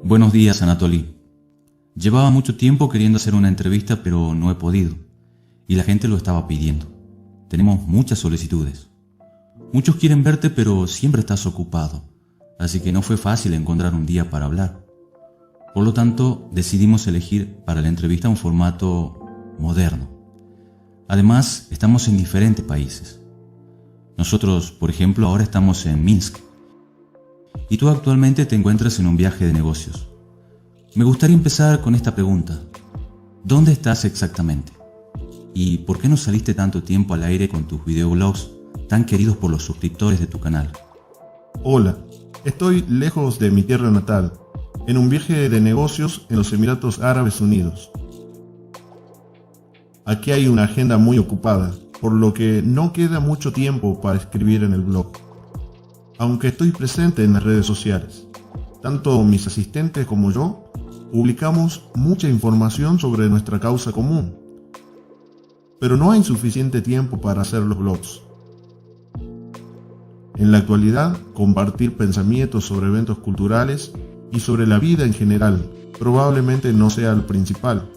Buenos días, Anatoly. Llevaba mucho tiempo queriendo hacer una entrevista, pero no he podido. Y la gente lo estaba pidiendo. Tenemos muchas solicitudes. Muchos quieren verte, pero siempre estás ocupado. Así que no fue fácil encontrar un día para hablar. Por lo tanto, decidimos elegir para la entrevista un formato moderno. Además, estamos en diferentes países. Nosotros, por ejemplo, ahora estamos en Minsk. Y tú actualmente te encuentras en un viaje de negocios. Me gustaría empezar con esta pregunta. ¿Dónde estás exactamente? ¿Y por qué no saliste tanto tiempo al aire con tus videoblogs tan queridos por los suscriptores de tu canal? Hola, estoy lejos de mi tierra natal, en un viaje de negocios en los Emiratos Árabes Unidos. Aquí hay una agenda muy ocupada, por lo que no queda mucho tiempo para escribir en el blog. Aunque estoy presente en las redes sociales, tanto mis asistentes como yo publicamos mucha información sobre nuestra causa común, pero no hay suficiente tiempo para hacer los blogs. En la actualidad, compartir pensamientos sobre eventos culturales y sobre la vida en general probablemente no sea el principal.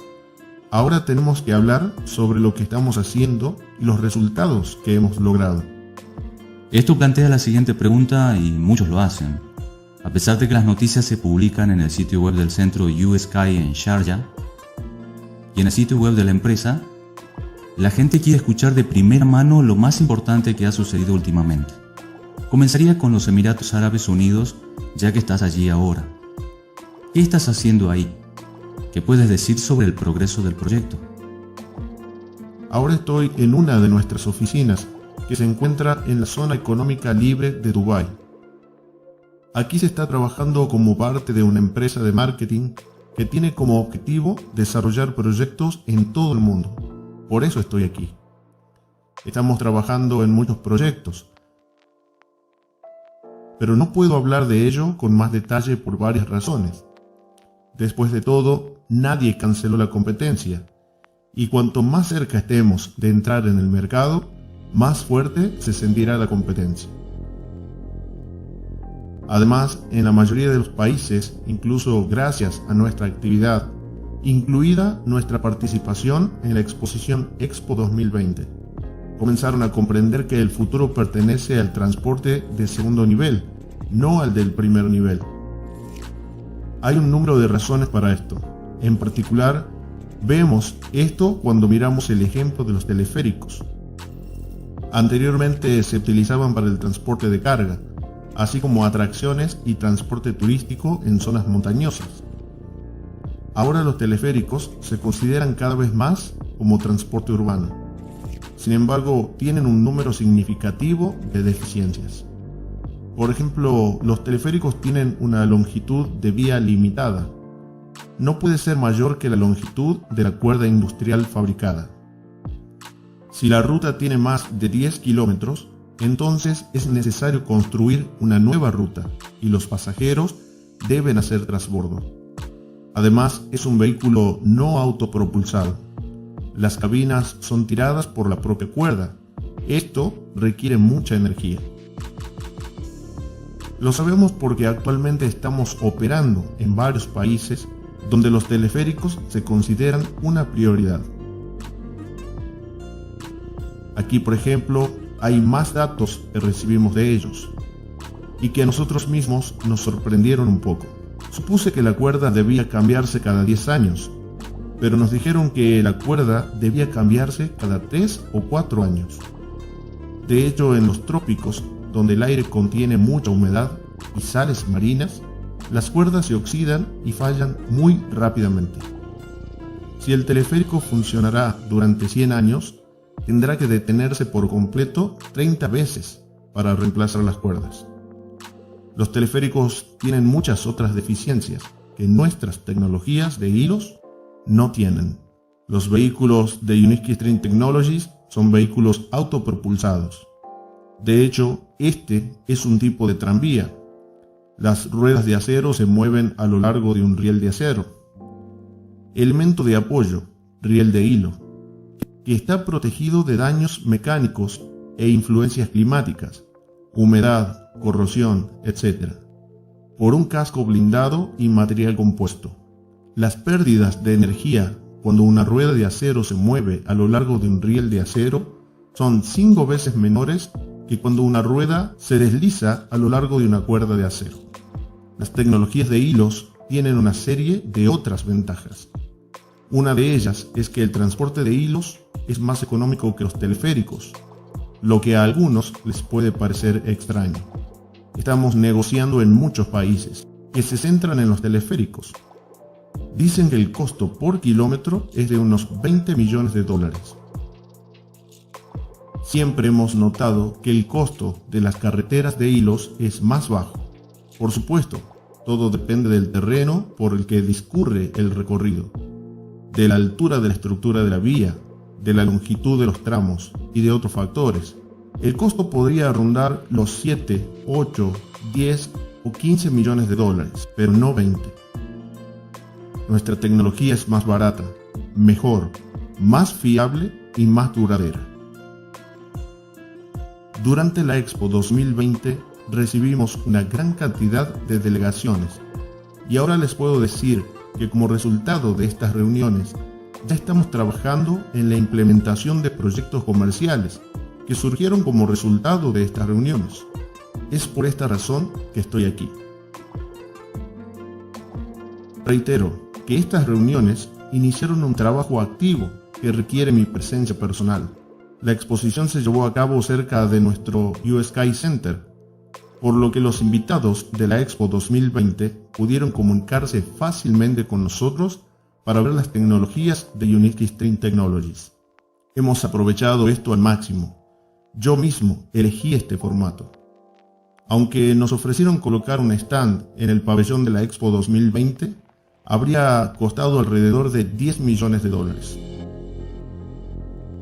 Ahora tenemos que hablar sobre lo que estamos haciendo y los resultados que hemos logrado. Esto plantea la siguiente pregunta y muchos lo hacen. A pesar de que las noticias se publican en el sitio web del centro USky en Sharjah y en el sitio web de la empresa, la gente quiere escuchar de primera mano lo más importante que ha sucedido últimamente. Comenzaría con los Emiratos Árabes Unidos, ya que estás allí ahora. ¿Qué estás haciendo ahí? ¿Qué puedes decir sobre el progreso del proyecto? Ahora estoy en una de nuestras oficinas, que se encuentra en la zona económica libre de Dubái. Aquí se está trabajando como parte de una empresa de marketing que tiene como objetivo desarrollar proyectos en todo el mundo. Por eso estoy aquí. Estamos trabajando en muchos proyectos, pero no puedo hablar de ello con más detalle por varias razones. Después de todo, nadie canceló la competencia, y cuanto más cerca estemos de entrar en el mercado, más fuerte se sentirá la competencia. Además, en la mayoría de los países, incluso gracias a nuestra actividad, incluida nuestra participación en la exposición Expo 2020, comenzaron a comprender que el futuro pertenece al transporte de segundo nivel, no al del primer nivel. Hay un número de razones para esto. En particular, vemos esto cuando miramos el ejemplo de los teleféricos. Anteriormente se utilizaban para el transporte de carga, así como atracciones y transporte turístico en zonas montañosas. Ahora los teleféricos se consideran cada vez más como transporte urbano. Sin embargo, tienen un número significativo de deficiencias. Por ejemplo, los teleféricos tienen una longitud de vía limitada. No puede ser mayor que la longitud de la cuerda industrial fabricada. Si la ruta tiene más de 10 kilómetros, entonces es necesario construir una nueva ruta y los pasajeros deben hacer transbordo. Además, es un vehículo no autopropulsado. Las cabinas son tiradas por la propia cuerda. Esto requiere mucha energía. Lo sabemos porque actualmente estamos operando en varios países donde los teleféricos se consideran una prioridad. Aquí, por ejemplo, hay más datos que recibimos de ellos y que a nosotros mismos nos sorprendieron un poco. Supuse que la cuerda debía cambiarse cada 10 años, pero nos dijeron que la cuerda debía cambiarse cada 3 o 4 años. De hecho, en los trópicos, donde el aire contiene mucha humedad y sales marinas, las cuerdas se oxidan y fallan muy rápidamente. Si el teleférico funcionará durante 100 años, tendrá que detenerse por completo 30 veces para reemplazar las cuerdas. Los teleféricos tienen muchas otras deficiencias que nuestras tecnologías de hilos no tienen. Los vehículos de Unique String Technologies son vehículos autopropulsados. De hecho, este es un tipo de tranvía. Las ruedas de acero se mueven a lo largo de un riel de acero. Elemento de apoyo, riel de hilo, que está protegido de daños mecánicos e influencias climáticas, humedad, corrosión, etc. por un casco blindado y material compuesto. Las pérdidas de energía cuando una rueda de acero se mueve a lo largo de un riel de acero son 5 veces menores que cuando una rueda se desliza a lo largo de una cuerda de acero. Las tecnologías de hilos tienen una serie de otras ventajas. Una de ellas es que el transporte de hilos es más económico que los teleféricos, lo que a algunos les puede parecer extraño. Estamos negociando en muchos países que se centran en los teleféricos. Dicen que el costo por kilómetro es de unos 20 millones de dólares. Siempre hemos notado que el costo de las carreteras de hilos es más bajo. Por supuesto, todo depende del terreno por el que discurre el recorrido, de la altura de la estructura de la vía, de la longitud de los tramos y de otros factores. El costo podría rondar los 7, 8, 10 o 15 millones de dólares, pero no 20. Nuestra tecnología es más barata, mejor, más fiable y más duradera. Durante la Expo 2020 recibimos una gran cantidad de delegaciones y ahora les puedo decir que como resultado de estas reuniones ya estamos trabajando en la implementación de proyectos comerciales que surgieron como resultado de estas reuniones. Es por esta razón que estoy aquí. Reitero que estas reuniones iniciaron un trabajo activo que requiere mi presencia personal. La exposición se llevó a cabo cerca de nuestro USky Center, por lo que los invitados de la Expo 2020 pudieron comunicarse fácilmente con nosotros para ver las tecnologías de Unique String Technologies. Hemos aprovechado esto al máximo. Yo mismo elegí este formato. Aunque nos ofrecieron colocar un stand en el pabellón de la Expo 2020, habría costado alrededor de 10 millones de dólares.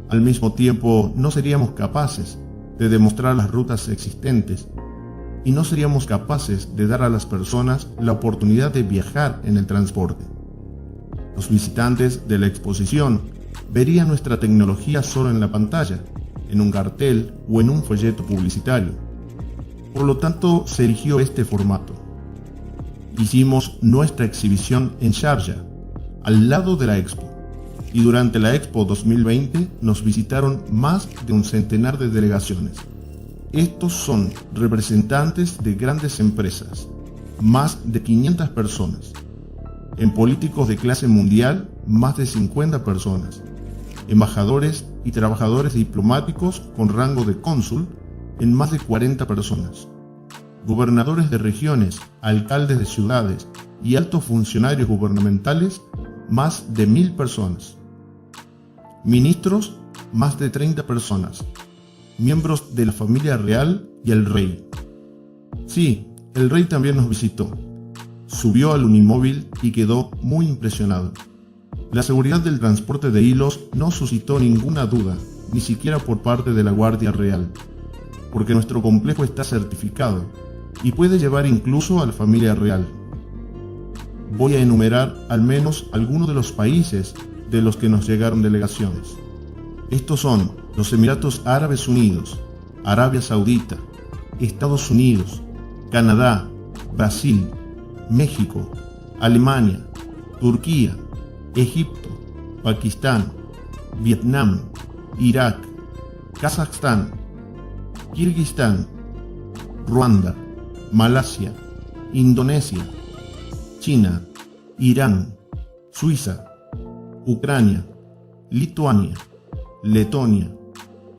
Al mismo tiempo, no seríamos capaces de demostrar las rutas existentes y no seríamos capaces de dar a las personas la oportunidad de viajar en el transporte. Los visitantes de la exposición verían nuestra tecnología solo en la pantalla, en un cartel o en un folleto publicitario. Por lo tanto, se eligió este formato. Hicimos nuestra exhibición en Sharjah, al lado de la Expo, y durante la Expo 2020 nos visitaron más de un centenar de delegaciones. Estos son representantes de grandes empresas, más de 500 personas. En políticos de clase mundial, más de 50 personas. Embajadores y trabajadores diplomáticos con rango de cónsul, en más de 40 personas. Gobernadores de regiones, alcaldes de ciudades y altos funcionarios gubernamentales, más de 1000 personas. Ministros, más de 30 personas. Miembros de la familia real y el rey. Sí, el rey también nos visitó. Subió al Unimóvil y quedó muy impresionado. La seguridad del transporte de hilos no suscitó ninguna duda, ni siquiera por parte de la Guardia Real, porque nuestro complejo está certificado y puede llevar incluso a la familia real. Voy a enumerar al menos algunos de los países de los que nos llegaron delegaciones. Estos son los Emiratos Árabes Unidos, Arabia Saudita, Estados Unidos, Canadá, Brasil, México, Alemania, Turquía, Egipto, Pakistán, Vietnam, Irak, Kazajstán, Kirguistán, Ruanda, Malasia, Indonesia, China, Irán, Suiza, Ucrania, Lituania, Letonia,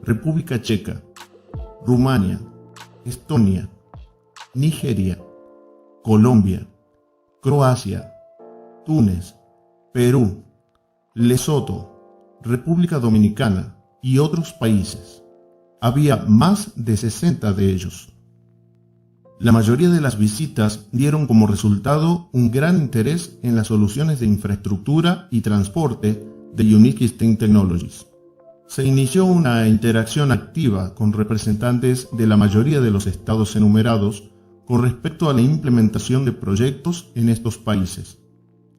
República Checa, Rumania, Estonia, Nigeria, Colombia, Croacia, Túnez, Perú, Lesoto, República Dominicana y otros países. Había más de 60 de ellos. La mayoría de las visitas dieron como resultado un gran interés en las soluciones de infraestructura y transporte de Unique String Technologies. Se inició una interacción activa con representantes de la mayoría de los estados enumerados con respecto a la implementación de proyectos en estos países.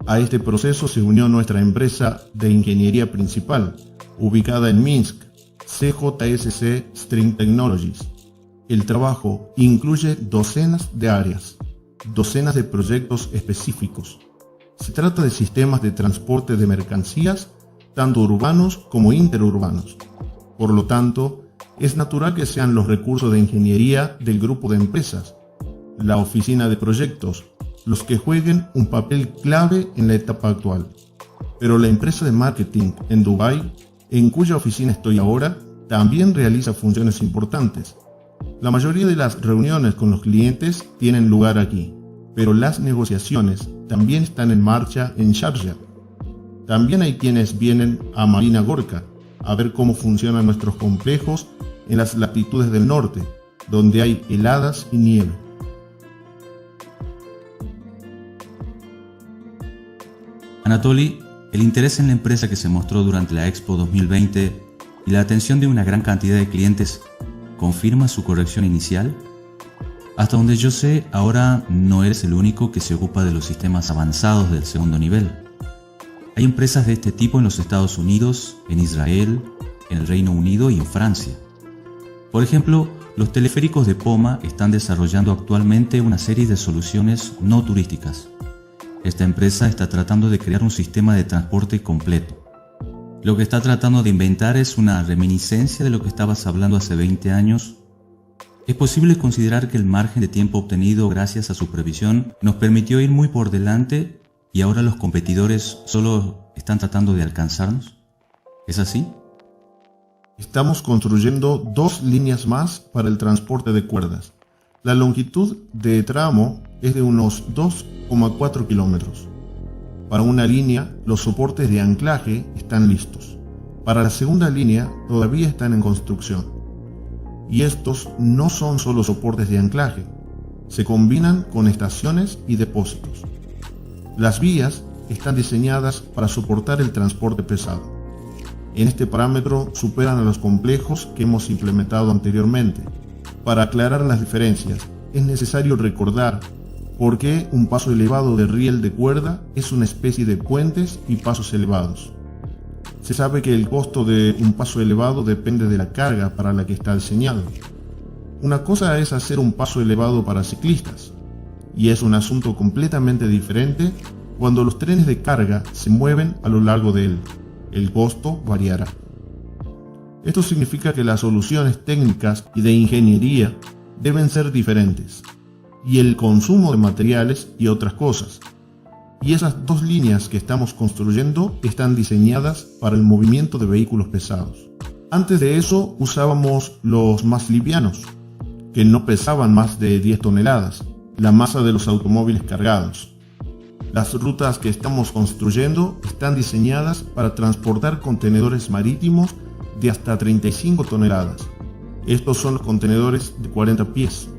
A este proceso se unió nuestra empresa de ingeniería principal, ubicada en Minsk, CJSC String Technologies. El trabajo incluye docenas de áreas, docenas de proyectos específicos. Se trata de sistemas de transporte de mercancías, tanto urbanos como interurbanos. Por lo tanto, es natural que sean los recursos de ingeniería del grupo de empresas, la oficina de proyectos, los que jueguen un papel clave en la etapa actual. Pero la empresa de marketing en Dubái, en cuya oficina estoy ahora, también realiza funciones importantes. La mayoría de las reuniones con los clientes tienen lugar aquí, pero las negociaciones también están en marcha en Sharjah. También hay quienes vienen a Marina Gorka a ver cómo funcionan nuestros complejos en las latitudes del norte, donde hay heladas y nieve. Anatoly, el interés en la empresa que se mostró durante la Expo 2020 y la atención de una gran cantidad de clientes confirma su corrección inicial. Hasta donde yo sé, ahora no eres el único que se ocupa de los sistemas avanzados del segundo nivel. Hay empresas de este tipo en los Estados Unidos, en Israel, en el Reino Unido y en Francia. Por ejemplo, los teleféricos de Poma están desarrollando actualmente una serie de soluciones no turísticas. Esta empresa está tratando de crear un sistema de transporte completo. Lo que está tratando de inventar es una reminiscencia de lo que estabas hablando hace 20 años. Es posible considerar que el margen de tiempo obtenido gracias a su previsión nos permitió ir muy por delante y ahora los competidores solo están tratando de alcanzarnos. ¿Es así? Estamos construyendo 2 líneas más para el transporte de cuerdas. La longitud de tramo es de unos 2,4 kilómetros. Para una línea, los soportes de anclaje están listos. Para la segunda línea, todavía están en construcción. Y estos no son solo soportes de anclaje, se combinan con estaciones y depósitos. Las vías están diseñadas para soportar el transporte pesado. En este parámetro superan a los complejos que hemos implementado anteriormente. Para aclarar las diferencias, es necesario recordar por qué un paso elevado de riel de cuerda es una especie de puentes y pasos elevados. Se sabe que el costo de un paso elevado depende de la carga para la que está diseñado. Una cosa es hacer un paso elevado para ciclistas, y es un asunto completamente diferente cuando los trenes de carga se mueven a lo largo de él. El costo variará. Esto significa que las soluciones técnicas y de ingeniería deben ser diferentes, y el consumo de materiales y otras cosas. Y esas 2 líneas que estamos construyendo están diseñadas para el movimiento de vehículos pesados. Antes de eso usábamos los más livianos, que no pesaban más de 10 toneladas, la masa de los automóviles cargados. Las rutas que estamos construyendo están diseñadas para transportar contenedores marítimos de hasta 35 toneladas. Estos son los contenedores de 40 pies.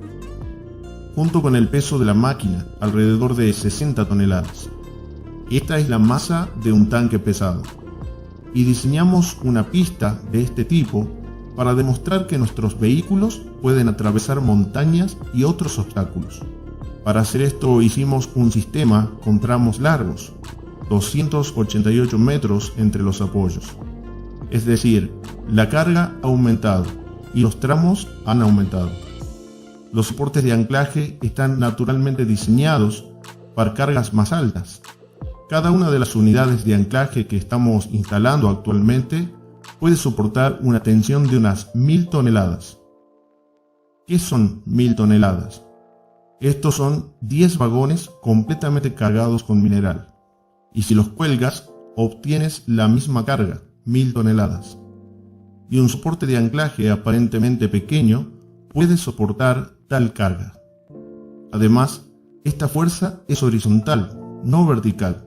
Junto con el peso de la máquina, alrededor de 60 toneladas. Esta es la masa de un tanque pesado. Y diseñamos una pista de este tipo para demostrar que nuestros vehículos pueden atravesar montañas y otros obstáculos. Para hacer esto hicimos un sistema con tramos largos, 288 metros entre los apoyos. Es decir, la carga ha aumentado y los tramos han aumentado. Los soportes de anclaje están naturalmente diseñados para cargas más altas. Cada una de las unidades de anclaje que estamos instalando actualmente puede soportar una tensión de unas 1000 toneladas. ¿Qué son 1000 toneladas? Estos son 10 vagones completamente cargados con mineral. Y si los cuelgas, obtienes la misma carga, 1000 toneladas. Y un soporte de anclaje aparentemente pequeño puede soportar tal carga. Además, esta fuerza es horizontal, no vertical,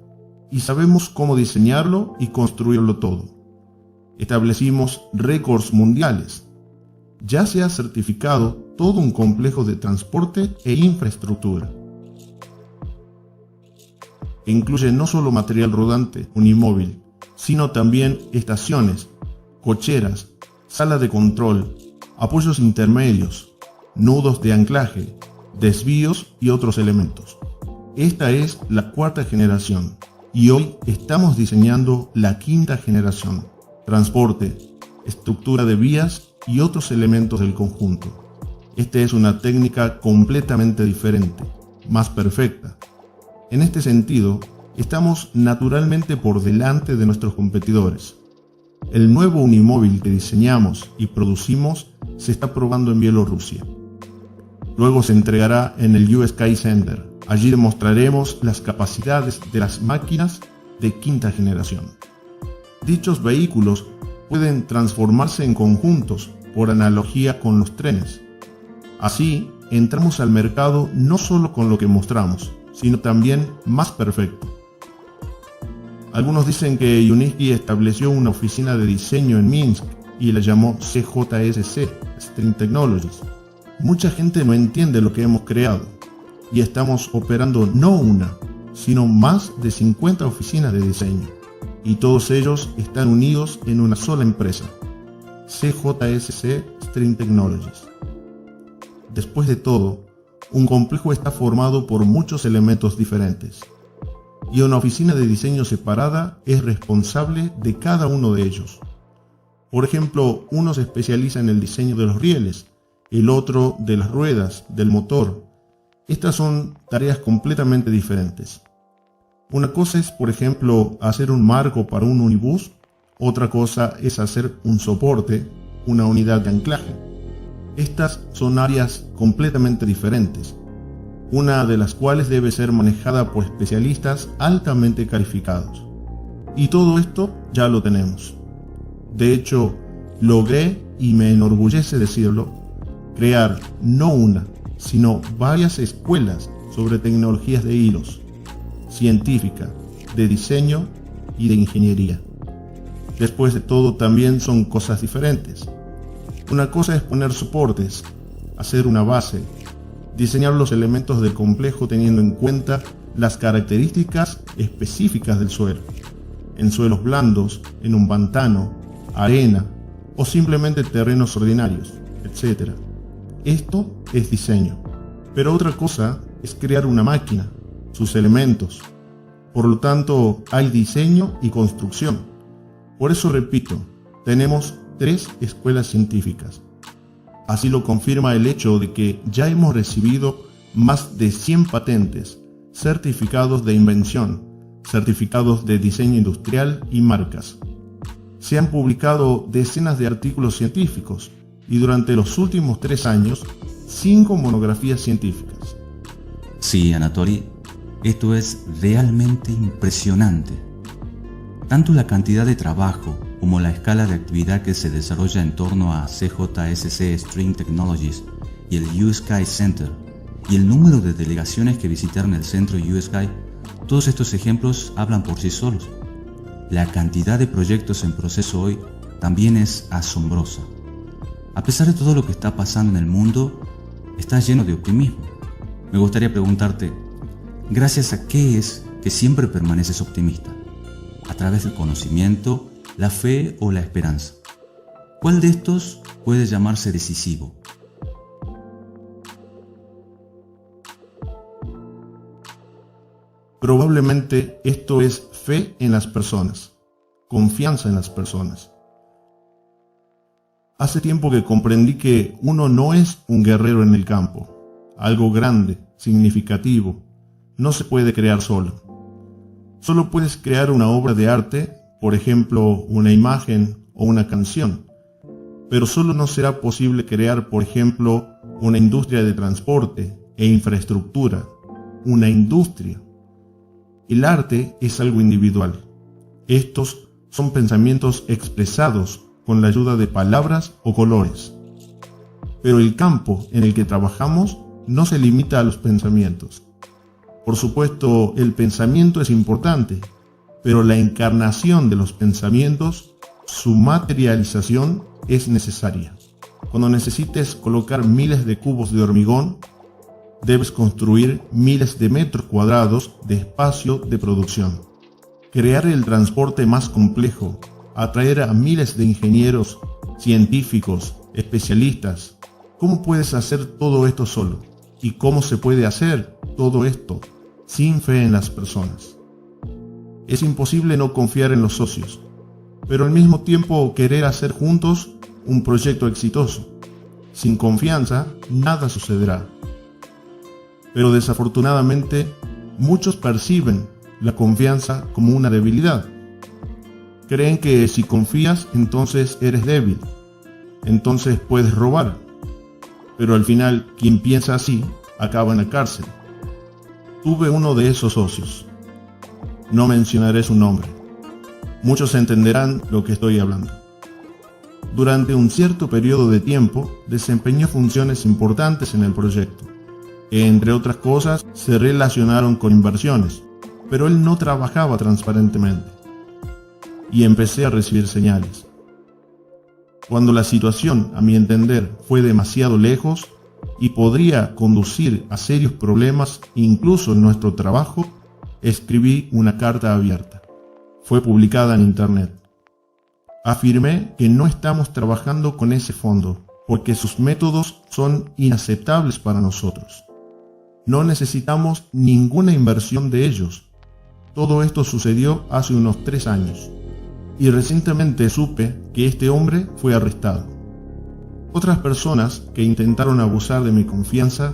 y sabemos cómo diseñarlo y construirlo todo. Establecimos récords mundiales. Ya se ha certificado todo un complejo de transporte e infraestructura. Incluye no solo material rodante unimóvil, sino también estaciones, cocheras, sala de control, apoyos intermedios, nudos de anclaje, desvíos y otros elementos. Esta es la 4ª generación y hoy estamos diseñando la 5ª generación, transporte, estructura de vías y otros elementos del conjunto. Esta es una técnica completamente diferente. más perfecta. En este sentido, estamos naturalmente por delante de nuestros competidores. El nuevo unimóvil que diseñamos y producimos se está probando en Bielorrusia. Luego se entregará en el US Sky Center. Allí demostraremos las capacidades de las máquinas de quinta generación. Dichos vehículos pueden transformarse en conjuntos por analogía con los trenes. Así, entramos al mercado no solo con lo que mostramos, sino también más perfecto. Algunos dicen que Uniski estableció una oficina de diseño en Minsk y la llamó CJSC, String Technologies. Mucha gente no entiende lo que hemos creado y estamos operando no una, sino más de 50 oficinas de diseño y todos ellos están unidos en una sola empresa, CJSC String Technologies. Después de todo, un complejo está formado por muchos elementos diferentes y una oficina de diseño separada es responsable de cada uno de ellos. Por ejemplo, uno se especializa en el diseño de los rieles, el otro de las ruedas, del motor. Estas son tareas completamente diferentes. Una cosa es, por ejemplo, hacer un marco para un unibús, otra cosa es hacer un soporte, una unidad de anclaje. Estas son áreas completamente diferentes, una de las cuales debe ser manejada por especialistas altamente calificados. Y todo esto ya lo tenemos. De hecho, logré, y me enorgullece decirlo, crear no una, sino varias escuelas sobre tecnologías de hilos, científica, de diseño y de ingeniería. Después de todo, también son cosas diferentes. Una cosa es poner soportes, hacer una base, diseñar los elementos del complejo teniendo en cuenta las características específicas del suelo, en suelos blandos, en un pantano, arena o simplemente terrenos ordinarios, etc. Esto es diseño. Pero otra cosa es crear una máquina, sus elementos. Por lo tanto, hay diseño y construcción. Por eso repito, tenemos 3 escuelas científicas. Así lo confirma el hecho de que ya hemos recibido más de 100 patentes, certificados de invención, certificados de diseño industrial y marcas. Se han publicado decenas de artículos científicos y durante los últimos 3 años, 5 monografías científicas. Sí, Anatoly, esto es realmente impresionante. Tanto la cantidad de trabajo como la escala de actividad que se desarrolla en torno a CJSC String Technologies y el US Sky Center, y el número de delegaciones que visitaron el centro US Sky, todos estos ejemplos hablan por sí solos. La cantidad de proyectos en proceso hoy también es asombrosa. A pesar de todo lo que está pasando en el mundo, está lleno de optimismo. Me gustaría preguntarte, ¿gracias a qué es que siempre permaneces optimista? ¿A través del conocimiento, la fe o la esperanza? ¿Cuál de estos puede llamarse decisivo? Probablemente esto es fe en las personas, confianza en las personas. Hace tiempo que comprendí que uno no es un guerrero en el campo. Algo grande, significativo, no se puede crear solo. Solo puedes crear una obra de arte, por ejemplo, una imagen o una canción, pero solo no será posible crear, por ejemplo, una industria de transporte e infraestructura, una industria. El arte es algo individual. Estos son pensamientos expresados con la ayuda de palabras o colores. Pero el campo en el que trabajamos no se limita a los pensamientos. Por supuesto, el pensamiento es importante, pero la encarnación de los pensamientos, su materialización, es necesaria. Cuando necesites colocar miles de cubos de hormigón, debes construir miles de metros cuadrados de espacio de producción. Crear el transporte más complejo, atraer a miles de ingenieros, científicos, especialistas. ¿Cómo puedes hacer todo esto solo? ¿Y cómo se puede hacer todo esto sin fe en las personas? Es imposible no confiar en los socios, pero al mismo tiempo querer hacer juntos un proyecto exitoso. Sin confianza, nada sucederá. Pero desafortunadamente, muchos perciben la confianza como una debilidad. Creen que si confías, entonces eres débil, entonces puedes robar. Pero al final, quien piensa así, acaba en la cárcel. Tuve uno de esos socios. No mencionaré su nombre. Muchos entenderán lo que estoy hablando. Durante un cierto periodo de tiempo, desempeñó funciones importantes en el proyecto. Entre otras cosas, se relacionaron con inversiones, pero él no trabajaba transparentemente. Y empecé a recibir señales. Cuando la situación, a mi entender, fue demasiado lejos y podría conducir a serios problemas incluso en nuestro trabajo, escribí una carta abierta. Fue publicada en internet. Afirmé que no estamos trabajando con ese fondo porque sus métodos son inaceptables para nosotros. No necesitamos ninguna inversión de ellos. Todo esto sucedió hace unos 3 años. Y recientemente supe que este hombre fue arrestado. Otras personas que intentaron abusar de mi confianza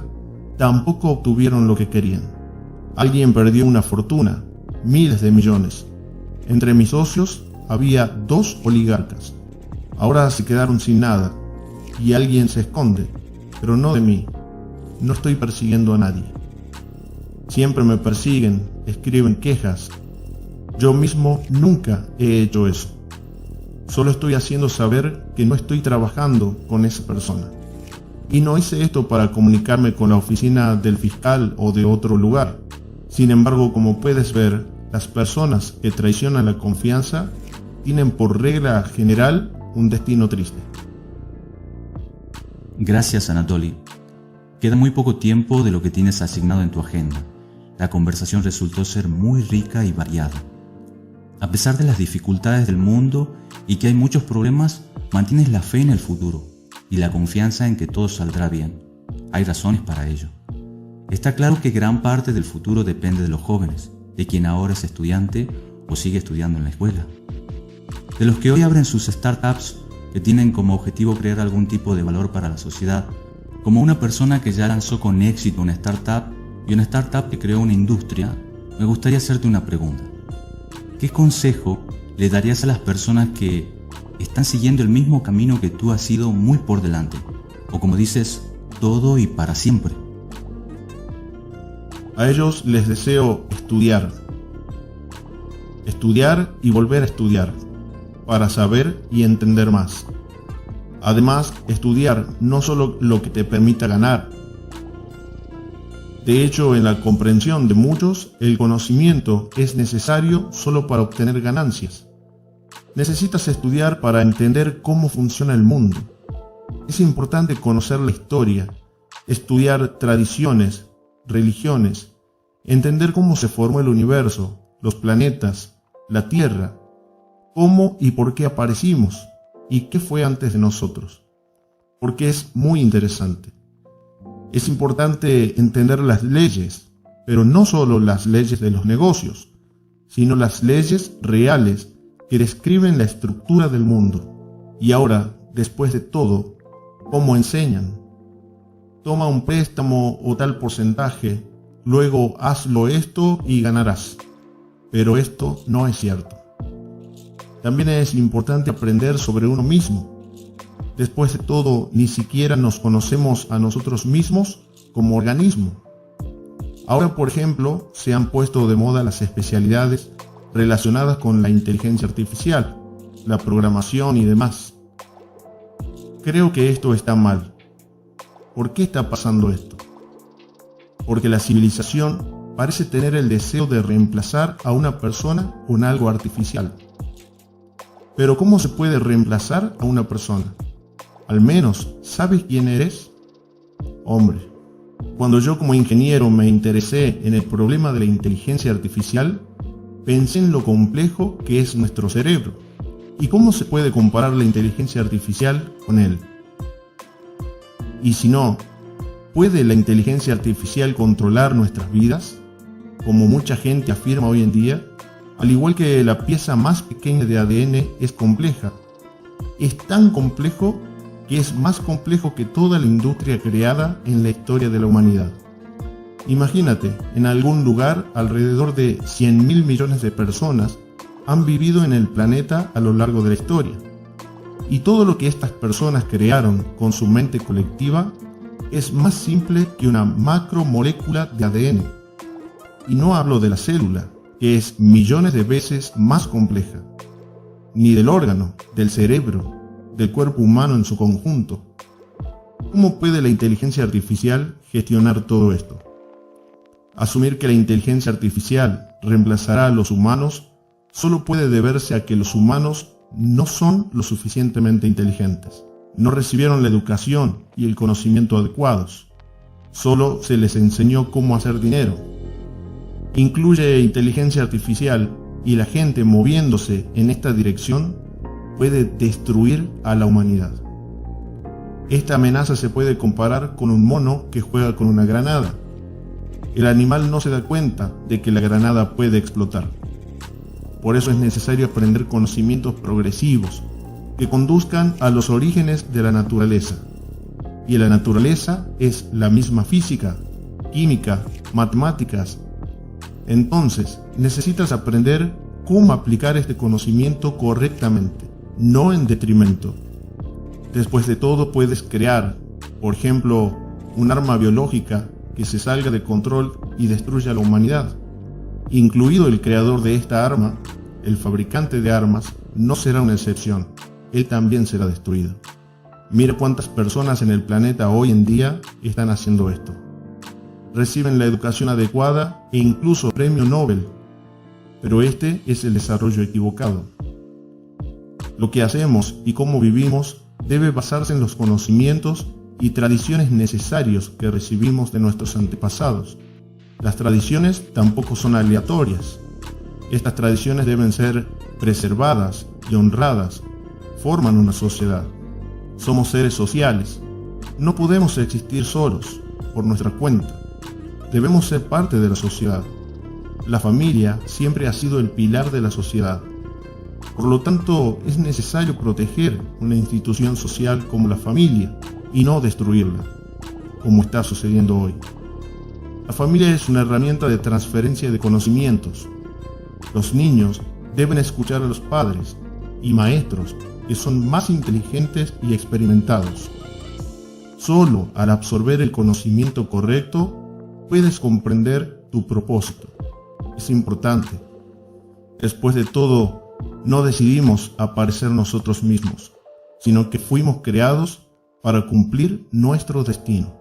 tampoco obtuvieron lo que querían. Alguien perdió una fortuna, miles de millones. Entre mis socios había 2 oligarcas. Ahora se quedaron sin nada y alguien se esconde, pero no de mí. No estoy persiguiendo a nadie. Siempre me persiguen, escriben quejas. Yo mismo nunca he hecho eso. Solo estoy haciendo saber que no estoy trabajando con esa persona. Y no hice esto para comunicarme con la oficina del fiscal o de otro lugar. Sin embargo, como puedes ver, las personas que traicionan la confianza tienen por regla general un destino triste. Gracias, Anatoly. Queda muy poco tiempo de lo que tienes asignado en tu agenda. La conversación resultó ser muy rica y variada. A pesar de las dificultades del mundo y que hay muchos problemas, mantienes la fe en el futuro y la confianza en que todo saldrá bien. Hay razones para ello. Está claro que gran parte del futuro depende de los jóvenes, de quien ahora es estudiante o sigue estudiando en la escuela. De los que hoy abren sus startups que tienen como objetivo crear algún tipo de valor para la sociedad, como una persona que ya lanzó con éxito una startup y una startup que creó una industria, me gustaría hacerte una pregunta. ¿Qué consejo le darías a las personas que están siguiendo el mismo camino que tú has ido muy por delante? O como dices, todo y para siempre. A ellos les deseo estudiar. Estudiar y volver a estudiar, para saber y entender más. Además, estudiar no solo lo que te permita ganar. De hecho, en la comprensión de muchos, el conocimiento es necesario solo para obtener ganancias. Necesitas estudiar para entender cómo funciona el mundo. Es importante conocer la historia, estudiar tradiciones, religiones, entender cómo se formó el universo, los planetas, la Tierra, cómo y por qué aparecimos y qué fue antes de nosotros. Porque es muy interesante. Es importante entender las leyes, pero no solo las leyes de los negocios, sino las leyes reales que describen la estructura del mundo. Y ahora, después de todo, ¿cómo enseñan? Toma un préstamo o tal porcentaje, luego hazlo esto y ganarás. Pero esto no es cierto. También es importante aprender sobre uno mismo. Después de todo, ni siquiera nos conocemos a nosotros mismos como organismo. Ahora, por ejemplo, se han puesto de moda las especialidades relacionadas con la inteligencia artificial, la programación y demás. Creo que esto está mal. ¿Por qué está pasando esto? Porque la civilización parece tener el deseo de reemplazar a una persona con algo artificial. Pero ¿cómo se puede reemplazar a una persona? Al menos, ¿sabes quién eres? Hombre, cuando yo como ingeniero me interesé en el problema de la inteligencia artificial, pensé en lo complejo que es nuestro cerebro y cómo se puede comparar la inteligencia artificial con él. Y si no, ¿puede la inteligencia artificial controlar nuestras vidas? Como mucha gente afirma hoy en día, al igual que la pieza más pequeña de ADN es compleja. Es tan complejo que es más complejo que toda la industria creada en la historia de la humanidad. Imagínate, en algún lugar alrededor de 100.000 millones de personas han vivido en el planeta a lo largo de la historia. Y todo lo que estas personas crearon con su mente colectiva es más simple que una macromolécula de ADN. Y no hablo de la célula, que es millones de veces más compleja, ni del órgano, del cerebro, del cuerpo humano en su conjunto. ¿Cómo puede la inteligencia artificial gestionar todo esto? Asumir que la inteligencia artificial reemplazará a los humanos solo puede deberse a que los humanos no son lo suficientemente inteligentes. No recibieron la educación y el conocimiento adecuados. Solo se les enseñó cómo hacer dinero. Incluye inteligencia artificial y la gente moviéndose en esta dirección puede destruir a la humanidad. Esta amenaza se puede comparar con un mono que juega con una granada. El animal no se da cuenta de que la granada puede explotar. Por eso es necesario aprender conocimientos progresivos que conduzcan a los orígenes de la naturaleza. Y la naturaleza es la misma física, química, matemáticas. Entonces, necesitas aprender cómo aplicar este conocimiento correctamente, no en detrimento. Después de todo, puedes crear, por ejemplo, un arma biológica que se salga de control y destruya a la humanidad. Incluido el creador de esta arma, el fabricante de armas, no será una excepción. Él también será destruido. Mira cuántas personas en el planeta hoy en día están haciendo esto. Reciben la educación adecuada e incluso premio Nobel, pero este es el desarrollo equivocado. Lo que hacemos y cómo vivimos debe basarse en los conocimientos y tradiciones necesarios que recibimos de nuestros antepasados. Las tradiciones tampoco son aleatorias. Estas tradiciones deben ser preservadas y honradas. Forman una sociedad. Somos seres sociales. No podemos existir solos, por nuestra cuenta. Debemos ser parte de la sociedad. La familia siempre ha sido el pilar de la sociedad. Por lo tanto, es necesario proteger una institución social como la familia y no destruirla, como está sucediendo hoy. La familia es una herramienta de transferencia de conocimientos. Los niños deben escuchar a los padres y maestros que son más inteligentes y experimentados. Solo al absorber el conocimiento correcto puedes comprender tu propósito. Es importante. Después de todo, no decidimos aparecer nosotros mismos, sino que fuimos creados para cumplir nuestro destino.